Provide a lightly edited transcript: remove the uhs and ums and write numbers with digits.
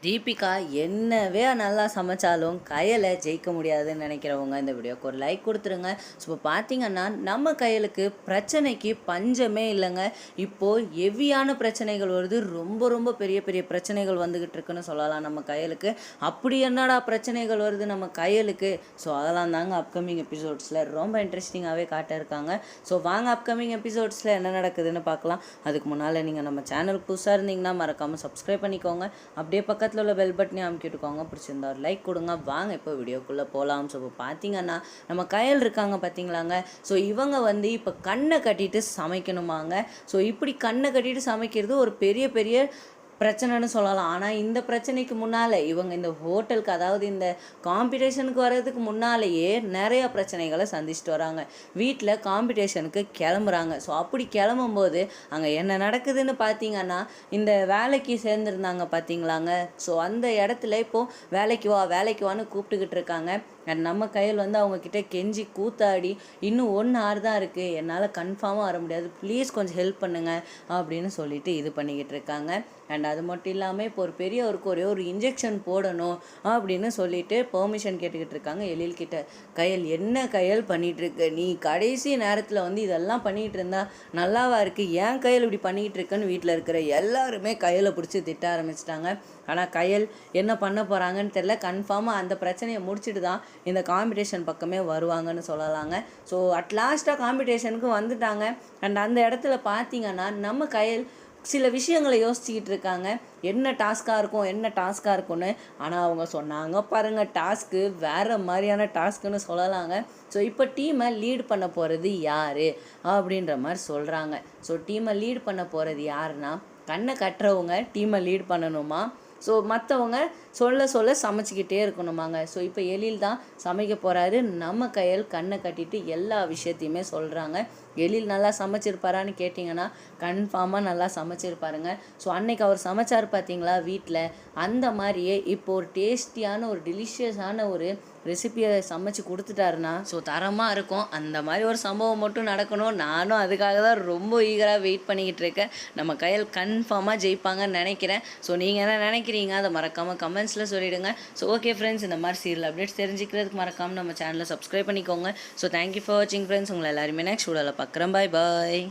தீபிகா என்னவே நல்லா சமைச்சாலும் கயலை ஜெயிக்க முடியாதுன்னு நினைக்கிறவங்க இந்த வீடியோக்கு ஒரு லைக் கொடுத்துருங்க. ஸோ இப்போ பார்த்தீங்கன்னா நம்ம கயலுக்கு பிரச்சனைக்கு பஞ்சமே இல்லைங்க. இப்போது ஹெவியான பிரச்சனைகள் வருது, ரொம்ப ரொம்ப பெரிய பெரிய பிரச்சனைகள் வந்துக்கிட்டு இருக்குன்னு சொல்லலாம் நம்ம கயலுக்கு. அப்படி என்னடா பிரச்சனைகள் வருது நம்ம கயலுக்கு? ஸோ அதெல்லாம் தாங்க அப்கமிங் எபிசோட்ஸில் ரொம்ப இன்ட்ரெஸ்டிங்காகவே காட்ட இருக்காங்க. ஸோ வாங்க அப்கமிங் எபிசோட்ஸில் என்ன நடக்குதுன்னு பார்க்கலாம். அதுக்கு முன்னால் நீங்கள் நம்ம சேனலுக்கு புதுசாக இருந்தீங்கன்னா மறக்காமல் சப்ஸ்கிரைப் பண்ணிக்கோங்க. அப்படியே பக்கத்தில் உள்ள பெல் பட்டனையும் அமுக்கிட்டுக்கோங்க. பிடிச்சிருந்தா ஒரு லைக் கொடுங்க. வாங்க இப்போ வீடியோக்குள்ளே போகலாம். ஸோ இப்போ பார்த்தீங்கன்னா நம்ம கயல் இருக்காங்க பார்த்தீங்களாங்க. ஸோ இவங்க இப்போ கண்ணை கட்டிட்டு சமைக்கணுமாங்க. ஸோ இப்படி கண்ணை கட்டிட்டு சமைக்கிறது ஒரு பெரிய பெரிய பிரச்சனைன்னு சொல்லலாம். ஆனால் இந்த பிரச்சனைக்கு முன்னால் இவங்க இந்த ஹோட்டலுக்கு, அதாவது இந்த காம்படிஷனுக்கு வர்றதுக்கு முன்னாலேயே நிறையா பிரச்சனைகளை சந்திச்சுட்டு வராங்க. வீட்டில் காம்படிஷனுக்கு கிளம்புறாங்க. ஸோ அப்படி கிளம்பும்போது அங்கே என்ன நடக்குதுன்னு பார்த்தீங்கன்னா, இந்த வேலைக்கு சேர்ந்துருந்தாங்க பார்த்தீங்களாங்க. ஸோ அந்த இடத்துல இப்போது வேலைக்கு வான்னு கூப்பிட்டுக்கிட்டு இருக்காங்க. அண்ட் நம்ம கையில் அவங்கக்கிட்ட கெஞ்சி கூத்தாடி, இன்னும் 1 hour தான் இருக்குது, என்னால் கன்ஃபார்மாக வர முடியாது, ப்ளீஸ் கொஞ்சம் ஹெல்ப் பண்ணுங்கள் அப்படின்னு சொல்லிட்டு இது பண்ணிக்கிட்டு இருக்காங்க. அண்ட் அது மட்டும் இல்லாமல் இப்போ ஒரு பெரியவருக்கு ஒரு இன்ஜெக்ஷன் போடணும் அப்படின்னு சொல்லிட்டு பெர்மிஷன் கேட்டுக்கிட்டு இருக்காங்க எழில்கிட்ட. கயல், என்ன கயல் பண்ணிகிட்ருக்கு நீ? கடைசி நேரத்தில் இதெல்லாம் பண்ணிகிட்டு இருந்தா நல்லாவா இருக்குது? ஏன் கயல் இப்படி பண்ணிக்கிட்டு இருக்குன்னு வீட்டில் இருக்கிற எல்லாருமே கயலை பிடிச்சி திட்ட ஆரம்பிச்சிட்டாங்க. ஆனால் கயல் என்ன பண்ண போகிறாங்கன்னு தெரில. கன்ஃபார்மாக அந்த பிரச்சனையை முடிச்சுட்டு தான் இந்த காம்படிஷன் பக்கமே வருவாங்கன்னு சொல்லலாங்க. ஸோ அட்லாஸ்ட்டாக காம்படிஷனுக்கு வந்துட்டாங்க. அண்ட் அந்த இடத்துல பார்த்தீங்கன்னா நம்ம கயல் சில விஷயங்களை யோசிச்சுக்கிட்டு இருக்காங்க. என்ன டாஸ்க்காக இருக்கும்னு. ஆனால் அவங்க சொன்னாங்க பாருங்கள், டாஸ்க்கு வேறு மாதிரியான டாஸ்க்குன்னு சொல்லலாங்க. ஸோ இப்போ டீமை லீட் பண்ண போகிறது யார் அப்படின்ற மாதிரி சொல்கிறாங்க. ஸோ டீமை லீட் பண்ண போகிறது யாருன்னா, கண்ணை கட்டுறவங்க டீமை லீட் பண்ணணுமா. ஸோ மற்றவங்க சொல்ல சமைச்சிக்கிட்டே இருக்கணுமாங்க. ஸோ இப்போ எழில் தான் சமைக்க போகிறாரு. நம்ம கையில் கண்ணை கட்டிட்டு எல்லா விஷயத்தையுமே சொல்கிறாங்க. எழில் நல்லா சமைச்சிருப்பாரான்னு கேட்டிங்கன்னா கன்ஃபார்மாக நல்லா சமைச்சிருப்பாருங்க. ஸோ அன்னைக்கு அவர் சமைச்சார் பார்த்தீங்களா வீட்டில், அந்த மாதிரியே இப்போ ஒரு டேஸ்டியான ஒரு டெலிஷியஸான ஒரு ரெசிபியை சமைச்சு கொடுத்துட்டாருன்னா ஸோ தரமாக இருக்கும். அந்த மாதிரி ஒரு சம்பவம் மட்டும் நடக்கணும். நானும் அதுக்காக தான் ரொம்ப ஈகராக வெயிட் பண்ணிக்கிட்டு இருக்கேன். நம்ம கையில் கன்ஃபார்மாக ஜெயிப்பாங்கன்னு நினைக்கிறேன். ஸோ நீங்கள் என்ன நினைக்கிறீங்க அதை மறக்காமல் கமெண்ட்ஸில் சொல்லிவிடுங்க. ஸோ ஓகே ஃப்ரெண்ட்ஸ், இந்த மாதிரி சீரியல் அப்டேட்ஸ் தெரிஞ்சுக்கிறதுக்கு மறக்காமல் நம்ம சேனலை சப்ஸ்கிரைப் பண்ணிக்கோங்க. ஸோ தேங்க்யூ ஃபார் வாட்சிங் ஃப்ரெண்ட்ஸ். உங்களை எல்லாருமே நெக்ஸ்ட் வீடியோவில் பார்க்குறேன். பாய் பாய்.